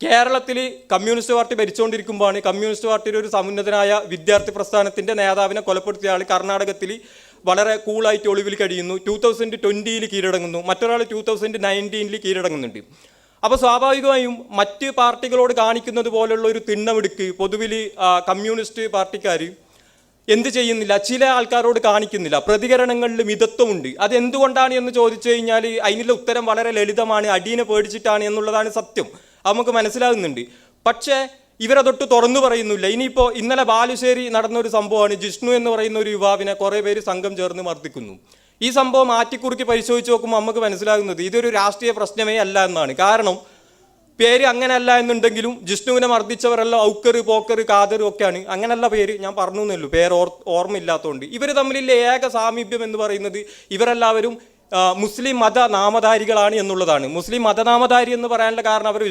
കേരളത്തിൽ communist party ഭരിച്ചുകൊണ്ടിരിക്കുമ്പോഴാണ് communist പാർട്ടിയുടെ ഒരു സമുന്നതനായ വിദ്യാർത്ഥി പ്രസ്ഥാനത്തിൻ്റെ നേതാവിനെ കൊലപ്പെടുത്തിയ ആൾ കർണാടകത്തിൽ വളരെ കൂളായിട്ട് ഒളിവിൽ കഴിയുന്നു. 2020 കീഴടങ്ങുന്നു. മറ്റൊരാൾ 2019 കീഴടങ്ങുന്നുണ്ട്. അപ്പോൾ സ്വാഭാവികമായും മറ്റ് പാർട്ടികളോട് കാണിക്കുന്നത് പോലുള്ള ഒരു തിണ്ണമെടുക്ക് പൊതുവിൽ കമ്മ്യൂണിസ്റ്റ് പാർട്ടിക്കാർ എന്ത് ചെയ്യുന്നില്ല, ചില ആൾക്കാരോട് കാണിക്കുന്നില്ല. പ്രതികരണങ്ങളിൽ മിതത്വമുണ്ട്. അതെന്തുകൊണ്ടാണ് എന്ന് ചോദിച്ചു കഴിഞ്ഞാൽ അതിനുള്ള ഉത്തരം വളരെ ലളിതമാണ്. അടീനെ പേടിച്ചിട്ടാണ് എന്നുള്ളതാണ് സത്യം. നമുക്ക് മനസ്സിലാകുന്നുണ്ട്. പക്ഷേ ഇവരതൊട്ട് തുറന്നു പറയുന്നില്ല. ഇനിയിപ്പോൾ ഇന്നലെ ബാലുശ്ശേരി നടന്നൊരു സംഭവമാണ്. ജിഷ്ണു എന്ന് പറയുന്ന ഒരു യുവാവിനെ കുറേ പേര് സംഘം ചേർന്ന് മർദ്ദിക്കുന്നു. ഈ സംഭവം ആറ്റിക്കുറുക്കി പരിശോധിച്ച് നോക്കുമ്പോൾ നമുക്ക് മനസ്സിലാകുന്നത് ഇതൊരു രാഷ്ട്രീയ പ്രശ്നമേ അല്ല എന്നാണ്. കാരണം പേര് അങ്ങനെയല്ല എന്നുണ്ടെങ്കിലും ജിഷ്ണുവിനെ മർദ്ദിച്ചവരെല്ലാം ഔക്കർ, പോക്കർ, കാതർ ഒക്കെയാണ്. അങ്ങനെയല്ല പേര്, ഞാൻ പറഞ്ഞു എന്നല്ലോ, പേര് ഓർമ്മയില്ലാത്തതുകൊണ്ട്. ഇവർ തമ്മിലുള്ള ഏക സാമീപ്യം എന്ന് പറയുന്നത് ഇവരെല്ലാവരും മുസ്ലിം മത നാമധാരികളാണ് എന്നുള്ളതാണ്. മുസ്ലിം മതനാമധാരി എന്ന് പറയാനുള്ള കാരണം അവർ